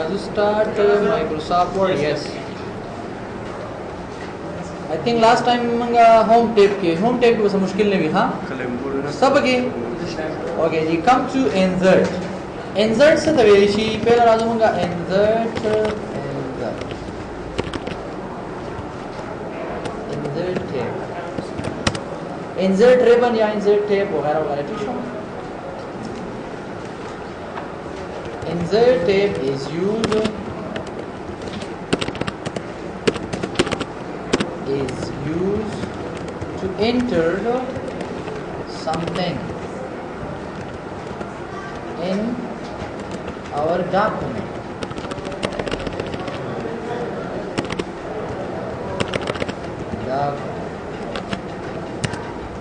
Razu start Microsoft Word. Yes. I think last time मंगा home tape के बस मुश्किल नहीं भी हाँ सब के okay जी come to insert से तवेली शी पहला राजू मंगा insert tape insert ribbon या insert tape वगैरह वगैरह ठीक है insert tape is used to enter something in our document.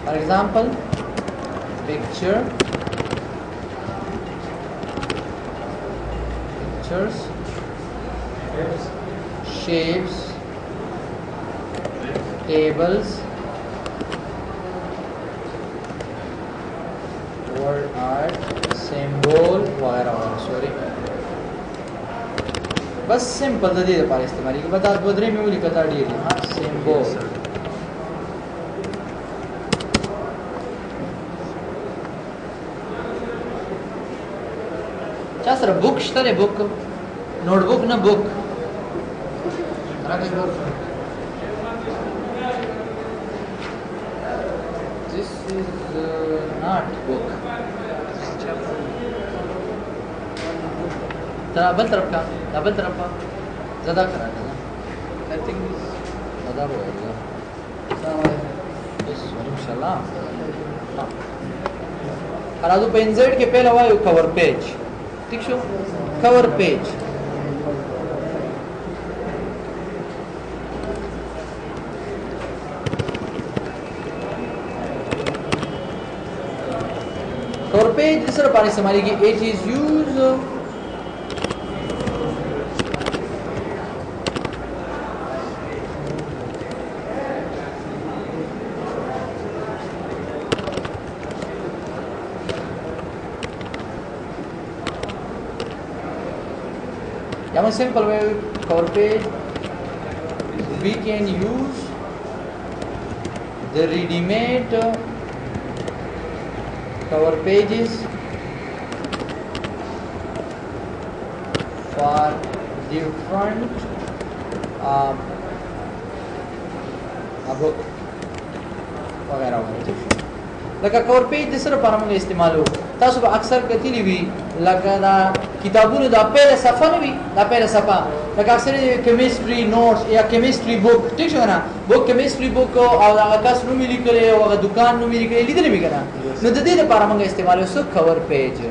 For example, pictures, shapes, tables, word art, symbol वगैरह सॉरी बस सिंपल तो दे पार इस्तेमाल की बता बोधरे में वो लिखा डी हाँ symbol क्या सर बुक शतरे बुक नोटबुक ना book This is not book. Double तरफ का ज़्यादा करा था I think ज़्यादा होगा बस इंशाल्लाह और पे इंसर्ट के पहले हुआ कवर पेज ठीक show cover page cover page इस तरह पानी समारी की it is used यहाँ simple way cover page we can use the ready-made cover pages for different book वगैरह लगा कवर पेज दूसरा पारंग इस्तेमाल हो तासु अक्सर कथी भी लगा किताबों ने दापेरे सफ़ा ने भी दापेरे सफ़ा लगा अक्सर केमिस्ट्री नोट्स या केमिस्ट्री बुक ठीक है ना बुक केमिस्ट्री बुक और आकाश नु मिली करे और दुकान नु मिली करे लिदने भी करना न दे दे पारंग इस्तेमाल हो सो कवर पेज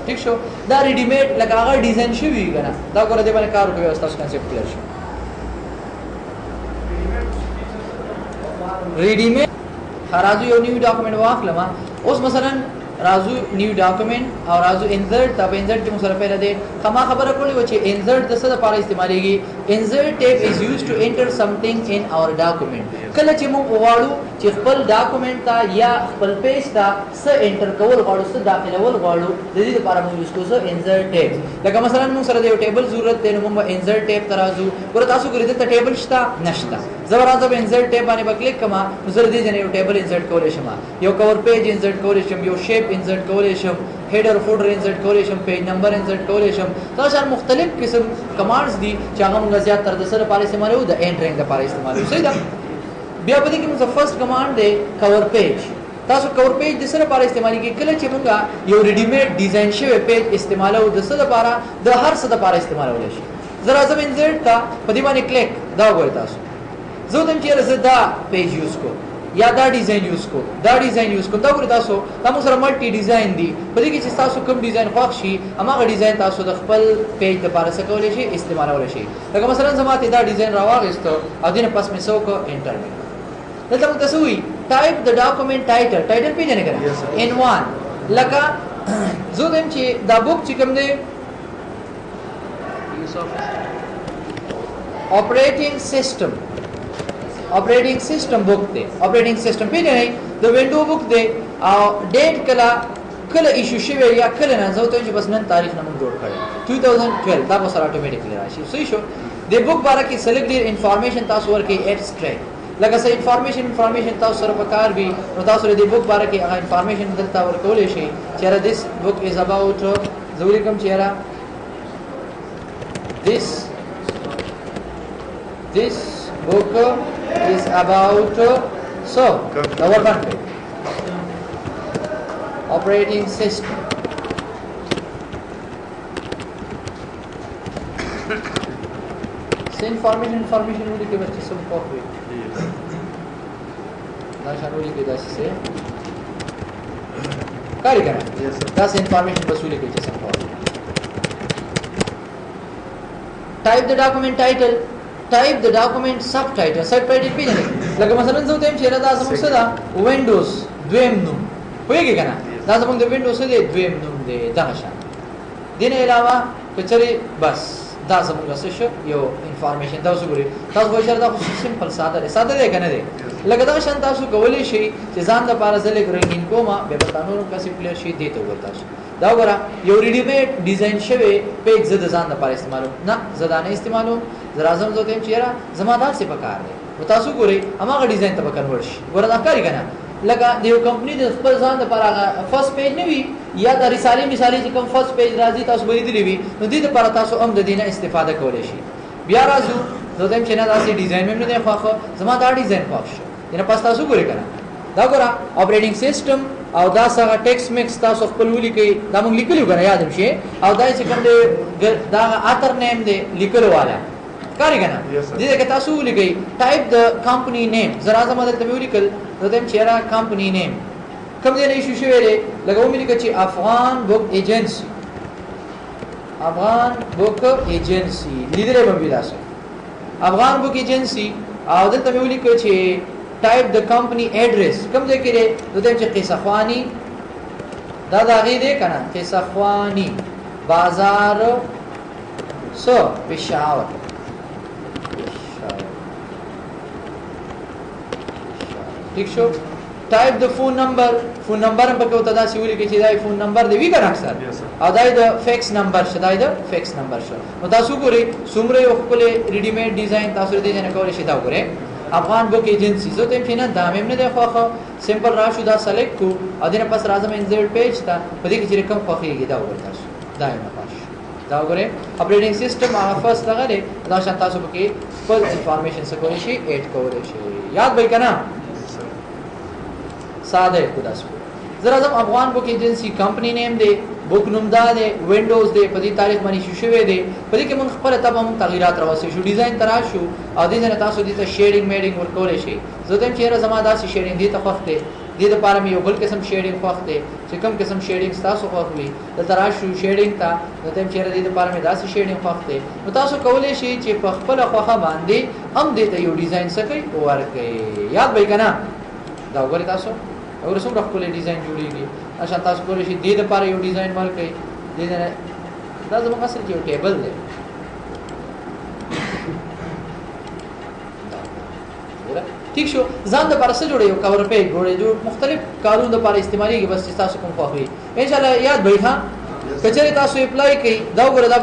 ठीक शो दा रेडीमेड लगा अगर डिजाइन शो भी करना दा को दे बने कार को व्यवस्था कांसेप्ट क्लियर शो रेडीमेड राजू यो न्यू डॉक्यूमेंट वाक लमा उस मसलन राजू न्यू डॉक्यूमेंट और राजू इंसर्ट तब इंसर्ट के मुसर पहले दे खमा खबर पड़ी वो इंसर्ट दस पारा इस्तेमालेगी insert tab is used to enter something in our document कल चे मो वाड़ू चे फल डॉक्यूमेंट ता या फल पेज ता स एंटर कवर वाड़ू स दाखिल वल वाड़ू दे पारा मो यूज को स इंसर्ट टेप लगा मसलन मुसर दे टेबल जरूरत ते मो इंसर्ट टेप तराजू और तासु करे ते टेबल शता नशता जबरदस्त इंसर्ट टेप आने पर क्लिक कमा मुसर दे जने टेबल इंसर्ट कोलेशमा यो कवर पेज इंसर्ट कोलेशम यो शेप इंसर्ट कोलेशम हेडर फुटर इंसर्ट कोलेशम पेज नंबर इंसर्ट कोलेशम तो चार मुख्तलिफ किस्म कमांड्स दी चाहे हम ज्यादा तर दसर पारे इस्तेमाल हो द एंटरिंग द पारे इस्तेमाल हो सही दा बिया पदी कि मुझे फर्स्ट कमांड दे कवर पेज तासु कवर पेज दसर पारे इस्तेमाल की कले चेमुंगा यो रेडीमेड डिजाइन शे पेज इस्तेमाल हो दसर पारा द हर सद पारा इस्तेमाल हो लेश जरा जब इंसर्ट का पदी माने क्लिक दा गोय तासु जो तुम चेर दा पेज यूज को या दा डिजाइन यूज को दा करे तासो तमु सर मल्टी डिजाइन दी बदी की तासो कम डिजाइन ख्वाक्षी अमा डिजाइन तासो द खपल पेज द पार सकले शे इस्तेमाल होले शे लगा मसलन जमाते दा डिजाइन रावागस्तो अदिन पास में सो को एंटर में तब तसुई टाइप द डॉक्यूमेंट टाइटल पे जाने करा N1 लगा जो तुम चे दा बुक चिकम they operating system book they operating system पे नहीं द विंडो बुक दे डेट कला کله ایشو شوی یا کله نه زه ته چې بس نن تاریخ نه موږ جوړ کړی 2012 دا به سره اتوماتیکلی راشي صحیح شو د بوک باره کې سلیکټ ډیر انفارمیشن تاسو ورکړي ایبستریکټ لکه څه انفارمیشن تاسو سره پکار وي نو تاسو د بوک باره کې هغه انفارمیشن دلته ورکولې شي چې را this book is about زوړ کوم چې را this book is about so our country operating system से information वाली के बच्चे सब को हुई ना शामिल के दास से कार्य करें दास information वसूली के जैसे को type the document title type the document subtitle भी नहीं लगा मसलन जो तेम चेहरा दास मुसदा windows द्वेम नु होएगी क्या ना दास हम windows से द्वेम नु दे दाशा दिन अलावा कचरे बस دا زموږ څه شو یو انفارمیشن تاسو ګورئ تاسو به چېرته خو سمپل ساده دی کنه دی لکه دا شان تاسو کولی شئ چې ځان د پاره ځلې رنگین کومه به تاسو نو کسي پلیئر شي دی ته ورته دا وګوره یو ریډی میډ ډیزاین شوی پیج زده ځان د پاره استعمالو نه زدانه استعمالو زرازم زه ته چیرې زمادار څه پکار دی او تاسو ګورئ هغه ډیزاین ته کنورټ شي وردا کاری کنه لکه د یو کمپنی د خپل ځان د پاره فرست پیج نه وي یا د رسالې مثالي چې کوم فرست پیج راځي تاسو به لیدلی وي نو دې لپاره تاسو هم د دینه استفاده کولای شئ بیا راځو زه دیم چې نه داسې ډیزاین مې نه خوښه زما دا ډیزاین خوښ شو ینه پس تاسو ګورئ کنه دا ګوره اپریټینګ سیستم او دا څنګه ټیکس میکس تاسو خپل ولیکئ دا موږ لیکلو کنه یاد شي او دا چې کوم دا اتر نیم دی لیکلو والا کاری کنه دې کې تاسو ولیکئ ټایپ د کمپنی نیم زرا زما دلته ولیکل زه دیم چې را کمپنی نیم کوم دی نه ایشو شوی دی لکه ومې لیکل چې افغان بوک ایجنسی لیدلې به تاسو افغان بوک ایجنسی او دلته مې ولیکل چې ټایپ د کمپنی ایڈریس کوم ځای کې دی نو دیم چې قصه خوانی دا غي دی کنه قصه خوانی بازار سو پېښور ٹھیک شو ټایپ د فون نمبر هم پکې وته دا سی ولي کې چې دا فون نمبر دی وی کنه اکثر او دا د فیکس نمبر شته دا فیکس نمبر شو نو تاسو ګورئ څومره یو خپل ریډی میډ ډیزاین تاسو دې نه کولای شئ دا وګورئ افغان بوک ایجنسی زه ته فینا دا مې نه دی خوخه سمپل راشو دا سلیکټ کو او دنه پس راځم انزرټ پیج ته په دې کې چې رقم خوخیږي دا وګورئ تاسو دا نه پاش دا وګورئ اپریټینګ سیستم هغه فرست لګره دا شان تاسو پکې فل انفارمیشن څه کولای شئ اډ کولای شئ یاد به کنه ساده خدا سو زرا زم افغان بوک ایجنسی کمپنی نیم دی بوک نوم دا دی وینډوز دی په دې تاریخ باندې شو شوی دی په دې کې مون خپل ته هم تغیرات راوستي شو ډیزاین تراشو او دې نه تاسو دې ته شیډینګ میډینګ ورکول شي زه ته چیرې زما داسې شیډینګ دې ته خوښته دې لپاره مې یو بل قسم شیډینګ خوښته چې کوم قسم شیډینګ تاسو خوښوي د تراشو شیډینګ ته زه ته چیرې دې لپاره مې داسې شیډینګ خوښته نو تاسو کولای شئ چې په خپل خوښه باندې هم دې ته یو ډیزاین سکي ورکړي یاد به کنه دا وګورئ تاسو اور څومره خپل ډیزاین جوړیږي اشه تاسو کولای شئ دې لپاره یو ډیزاین ورکړئ دې نه دا زموږ اصل کې یو ټیبل دی ٹھیک شو ځان د لپاره څه جوړي یو کور پیج جوړي جو مختلف کارونو لپاره استعماليږي بس تاسو کوم خوښوي ان شاء الله یاد به ها کچره تاسو اپلای کړئ دا وګوره دا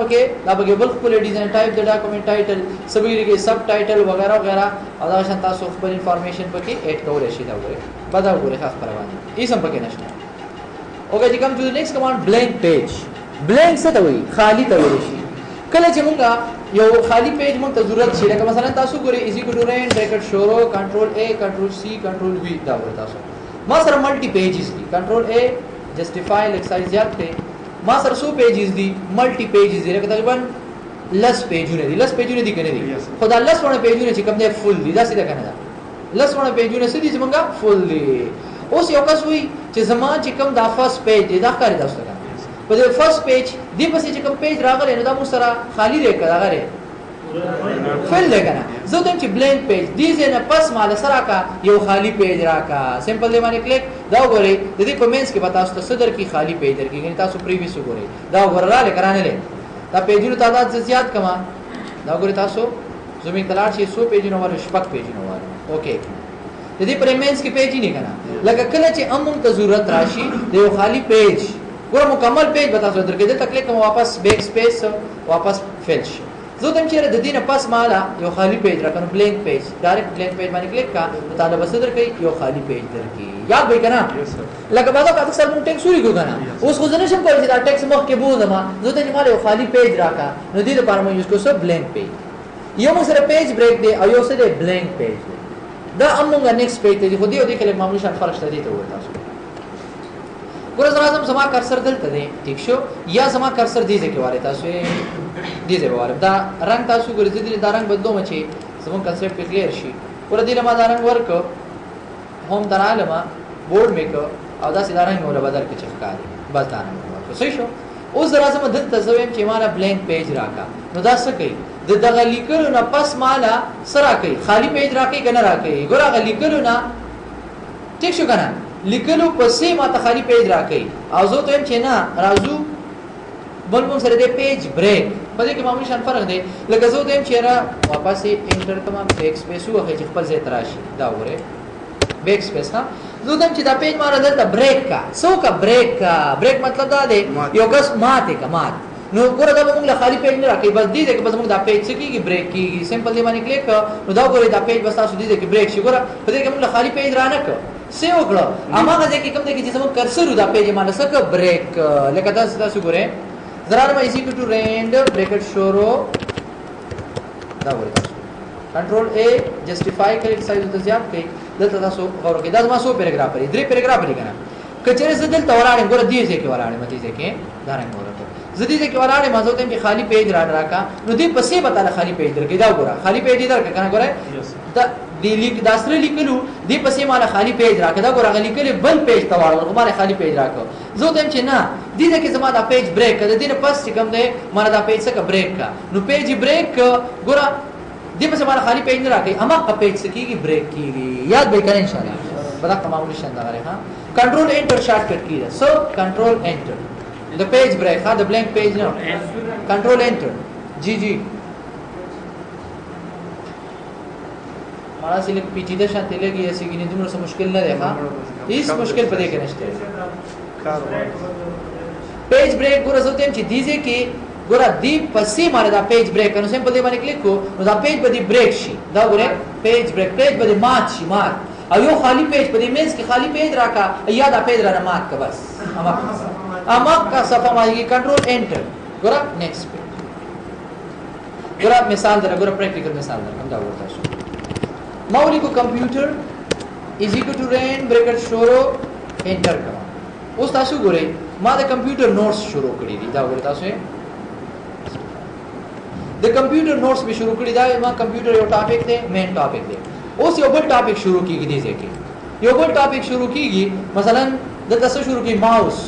پکې بل خپل ډیزاین ټایپ د ډاکومنٹ ټایټل سبې کې سب ټایټل وغیرہ وغیرہ او دا شان تاسو خپل انفارمیشن پکې اډ کولای شئ دا وګوره بدل وګوره خاص پروانه هیڅ هم پکې نشته اوکے جی کم ټو د نیکسٹ کمانډ بلینک پیج بلینک څه ته وایي خالی ته وایي شي کله چې موږ یو خالی پیج موږ ته ضرورت شي لکه مثلا تاسو ګورئ ایزی کوډورین بریکټ شورو کنټرول ا کنټرول سی کنټرول وی دا وایي تاسو ما سره ملټي پیجز دي کنټرول ا جسټیفای لیک سایز زیات کړئ ما سره 100 پیجز دي ملټي پیجز دي لکه تقریبا لس پیجونه دي کنه دي خدای لس ونه پیجونه چې کوم دي فل دي دا سیده کنه دا لس ونه پیجونه سدي چې موږ فل دي اوس یو کس وي چې زما چې کوم دا فرست پیج دی دا کاری تاسو ته په دې فرست پیج دی پسې چې کوم پیج راغلی نو دا مو سره خالی دی کړه غره فل دی کنه زه ته چې بلینک پیج دی نه پس مال سره کا یو خالی پیج راکا سمپل دی باندې کلیک دا وګورئ د دې کمنټس کې پتا تاسو صدر کی خالی پیج درکې یعنی تاسو پریویس وګورئ دا وګورئ لکرانه لې دا پیجونو تعداد زیات کما دا وګورئ تاسو زمين تلاړ شي 100 پیجونو ور شپک پیجونو ور اوکے د دې پریمنس کې پیج نه کنه لکه کله چې امم ته ضرورت راشي د یو خالی پیج ګوره مکمل پیج به تاسو درکې دلته کلیک کوم واپس بیک سپیس واپس فیل شي زه ته چیرې د دینه پس مالا یو خالی پیج راکنه بلینک پیج ډایرکټ بلینک پیج باندې کلیک کا مطالبه صدر کوي یو خالی پیج درکې یاد به کنه لکه بعضو کا اکثر مونږ ټیکس وری کو کنه اوس خو زنه شم کولی چې دا ټیکس مخ کې بوزم زه ته مال یو خالی پیج راکا نو دې لپاره مې یوز کوم بلینک پیج یو مو سره پیج بریک دی او یو سره بلینک پیج دی دا امونګه نیکست پیج ته خو دې او دې کله معمولی شان فرق شته دي ته وایي تاسو ګور زه راځم زما کرسر دلته دی ټیک شو یا زما کرسر دې ځکه واره تاسو دې ځای واره دا رنگ تاسو ګورئ دې دا رنگ بدلوم چې زموږ کنسپټ په کلیر شي ور دې لمه دا رنگ ورک هم درالما بورډ میکر او دا سیده رنگ مولا بدل کې چخکاري بس دا رنگ ورک صحیح شو اوس راځم دلته زویم چې مالا بلینک پیج راکا نو دا څه کوي د دغه لیکلو نه پس مالا سره کوي خالی پیج راکې کنه راکې ګور هغه لیکلو نه ټیک شو کنه لیکلو پسې ما ته خالی پیج راکې او زه ته چې نه راځو بل مون سره د پیج بریک په دې کې معمولی شان فرق دی لکه زه ته چې را واپس انټر کوم بیک سپیس وه چې خپل ځای تراشي دا وره بیک سپیس ها زه ته چې دا پیج ما را دلته بریک کا سو کا بریک مطلب دا دی یو کس ماته کا مات نو ګوره دا موږ له خالی پیج نه راکې بس دې کې بس موږ دا پیج څه کیږي بریک کیږي سمپل دی باندې کلیک نو دا ګوره دا پیج بس تاسو دې کې بریک شي ګوره په دې کې موږ له خالی پیج را نه کړ سی وکړه اما غږ کې کوم دې چې زموږ کرسر دا پیج باندې سکه بریک لکه تاسو ګوره زرار ما ایزی ټو رینډ بریکټ شورو دا ګوره تاسو کنټرول ا جسټیفای کړئ سایز ته زیات کړئ دلته تاسو غوړ کې دا ما 100 پیراګراف لري 3 پیراګراف لري کنه کچره زدل توراړم ګوره دې ځکه وراړم دې ځکه دا رنګ ورته زدي ځکه وراړم ما زه ته چې خالی پیج راکا نو دې پسې بتاله خالی پیج درکې دا ګوره خالی پیج درکې کنه ګوره دا دې لیک داسره لیکلو دې پسې مال خالی پیج راکا دا ګوره لیکل بل پیج تواړو مال خالی پیج راکا زه ته چې نه دې ځکه زما دا پیج بریک کړه دې نه پس کوم دې مال دا پیج څخه بریک کا نو پیج بریک ګوره دې پسې مال خالی پیج نه راکې اما په پیج څخه کیږي بریک کیږي یاد به کړئ ان شاء الله بدا معمولی شان دا غره ها کنټرول انټر شارټ کټ کیږي سو کنټرول انټر the page break ها the blank page now control enter जी मारा से पेचीदा शांति लगी ऐसे कि नहीं तुमने मुश्किल ना देखा इस मुश्किल पर देखे नष्ट पेज ब्रेक गुरा होते हैं चीज़े कि गुरा दी पसी मारे दा पेज ब्रेक कनो सिंपल दे माने क्लिक को दा पेज बदी ब्रेक शी दा गुरे पेज ब्रेक बदी मार्च शी मार अयो खाली पेज बदी मींस कि खाली पेज राका या दा पेज राना मार का बस اما کا صفحه ماږي کنټرول انټر ګور نیکست پیج ګور مثال در ګور پریکټیکل مثال در هم دا ورته شو ماولی کو کمپیوټر از ایکوال ټو رین بریکټ شورو انټر کړه اوس تاسو ګورئ ما د کمپیوټر نوټس شروع کړی دي دا ورته تاسو د کمپیوټر نوټس به شروع کړی دا ما کمپیوټر یو ټاپک دی مین ټاپک دی اوس یو بل ټاپک شروع کیږي دې ځکه یو بل ټاپک شروع کیږي مثلا د تاسو شروع کی ماوس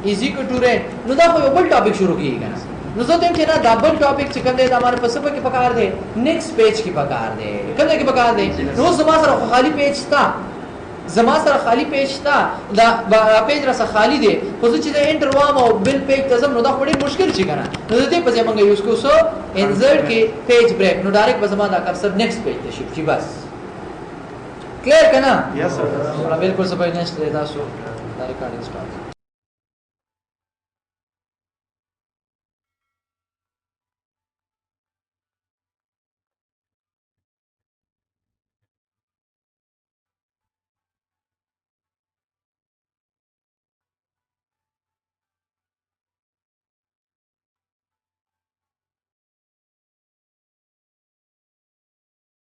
is equal to red نو دا خو یو بل ټاپک شروع کیږي کنه نو زه ته چې نه دا بل ټاپک چې کوم دی دا ماره پس په کې پکار دی نیکست پیج کې پکار دی کوم دی کې پکار دی نو زما سره خالی پیج تا زما سره خالی پیج تا دا پیج را سره خالی دی خو چې دا انټر وام او بل پیج ته زم نو دا ډېر مشکل شي کنه نو دې په ځای موږ یوز کوو سو انسرت کې پیج بریک نو ډایرکټ په زما دا کرسر نیکست پیج ته شي چې بس کلیر کنه یس سر بالکل سبای نشته تاسو دا ریکارډینګ سٹارټ